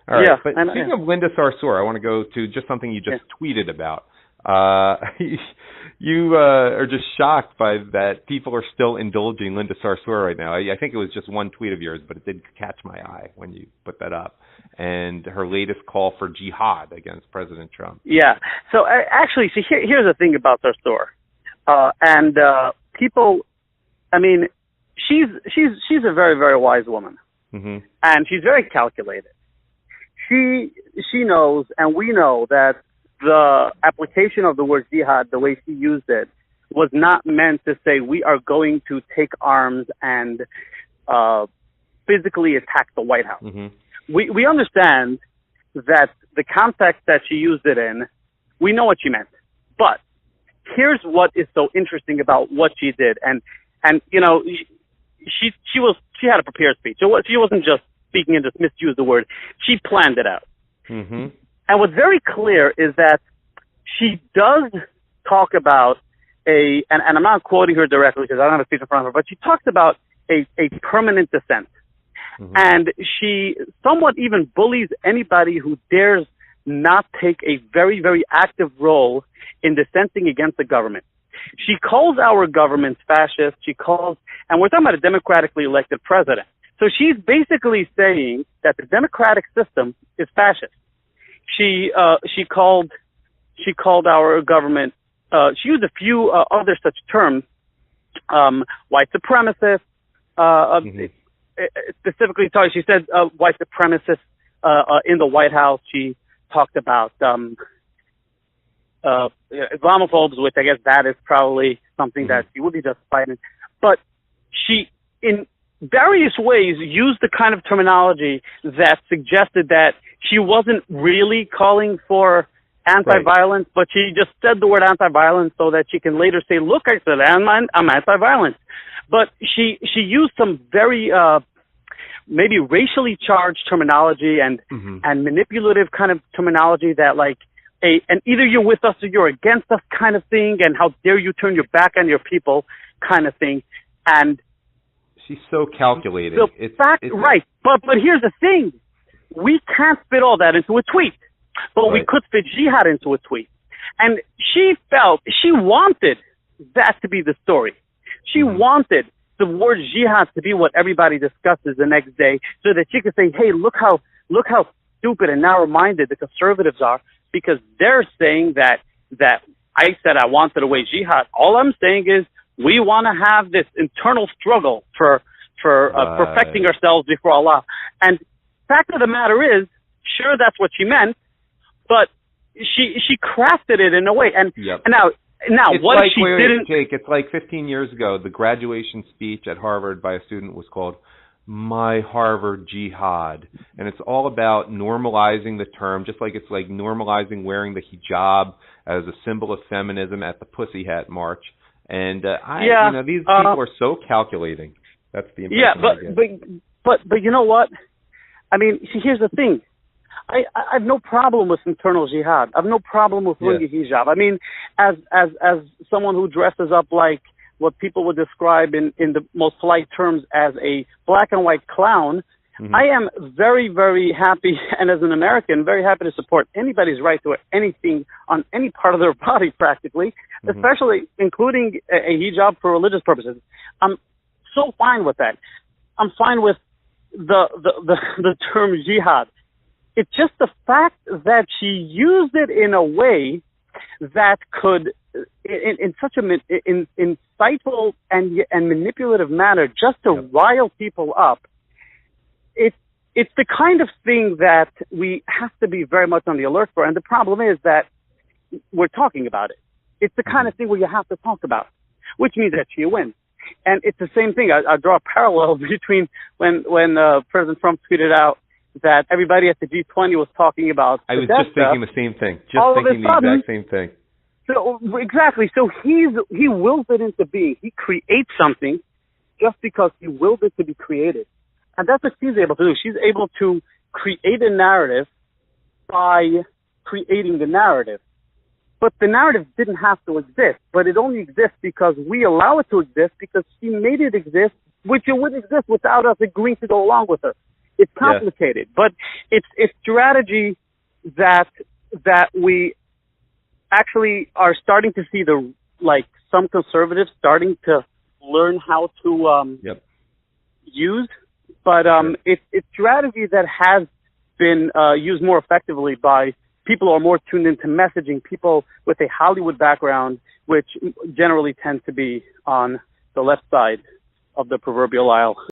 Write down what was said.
All right. Yeah. But speaking of Linda Sarsour, I want to go to just something you just tweeted about. You are just shocked by that people are still indulging Linda Sarsour right now. I think it was just one tweet of yours, but it did catch my eye when you put that up. And her latest call for jihad against President Trump. Yeah. So actually, see, here's the thing about Sarsour. People, I mean, she's a very, very wise woman. Mm-hmm. And she's very calculated. She knows, and we know, that the application of the word jihad, the way she used it, was not meant to say we are going to take arms and physically attack the White House. Mm-hmm. We understand that the context that she used it in, we know what she meant. But here's what is so interesting about what she did. And you know, she had a prepared speech. She wasn't just speaking and just misused the word. She planned it out. Mm-hmm. And what's very clear is that she does talk about and I'm not quoting her directly because I don't have a speech in front of her, but she talks about a permanent dissent. Mm-hmm. And she somewhat even bullies anybody who dares not take a very, very active role in dissenting against the government. She calls our government fascist. And we're talking about a democratically elected president. So she's basically saying that the democratic system is fascist. She called our government. She used a few other such terms, white supremacists. Mm-hmm. Specifically, she said white supremacists in the White House. She talked about Islamophobes, which I guess that is probably something mm-hmm. that she would be justified in. But she, in various ways, used the kind of terminology that suggested that she wasn't really calling for anti-violence, right. But she just said the word anti-violence so that she can later say, look, I said I'm anti-violence. But she used some very maybe racially charged terminology and mm-hmm. and manipulative kind of terminology that like and either you're with us or you're against us kind of thing, and how dare you turn your back on your people kind of thing. And she's so calculated. Right. But here's the thing. We can't fit all that into a tweet. But right. We could fit jihad into a tweet. And she wanted that to be the story. She mm-hmm. wanted the word jihad to be what everybody discusses the next day, so that she could say, hey, look how stupid and narrow-minded the conservatives are, because they're saying that I said I wanted a way jihad. All I'm saying is we want to have this internal struggle for perfecting ourselves before Allah. And fact of the matter is, sure, that's what she meant, but she crafted it in a way. And, yep. and now it's what like, if she didn't? Jake, it's like 15 years ago, the graduation speech at Harvard by a student was called My Harvard Jihad. And it's all about normalizing the term, just like it's like normalizing wearing the hijab as a symbol of feminism at the Pussy Hat March. And these people are so calculating. That's the impression I get. But you know what? I mean, here's the thing. I have no problem with internal jihad. I have no problem with wearing a hijab. I mean, as someone who dresses up like what people would describe in the most polite terms as a black and white clown, mm-hmm. I am very, very happy, and as an American, very happy to support anybody's right to wear anything on any part of their body, practically, mm-hmm. especially including a hijab for religious purposes. I'm so fine with that. I'm fine with the term jihad. It's just the fact that she used it in a way that could, in such an insightful and manipulative manner, just to rile people up. It's the kind of thing that we have to be very much on the alert for. And the problem is that we're talking about it. It's the kind of thing where you have to talk about, which means that she wins. And it's the same thing. I draw a parallel between when President Trump tweeted out that everybody at the G20 was talking about. I was just thinking the same thing. Exact same thing. So exactly. So he wills it into being. He creates something just because he willed it to be created, and that's what she's able to do. She's able to create a narrative by creating the narrative. But the narrative didn't have to exist, but it only exists because we allow it to exist, because she made it exist, which it wouldn't exist without us agreeing to go along with her. It's complicated, but it's strategy that we actually are starting to see some conservatives starting to learn how to use, but it's strategy that has been used more effectively by people who are more tuned into messaging, people with a Hollywood background, which generally tend to be on the left side of the proverbial aisle.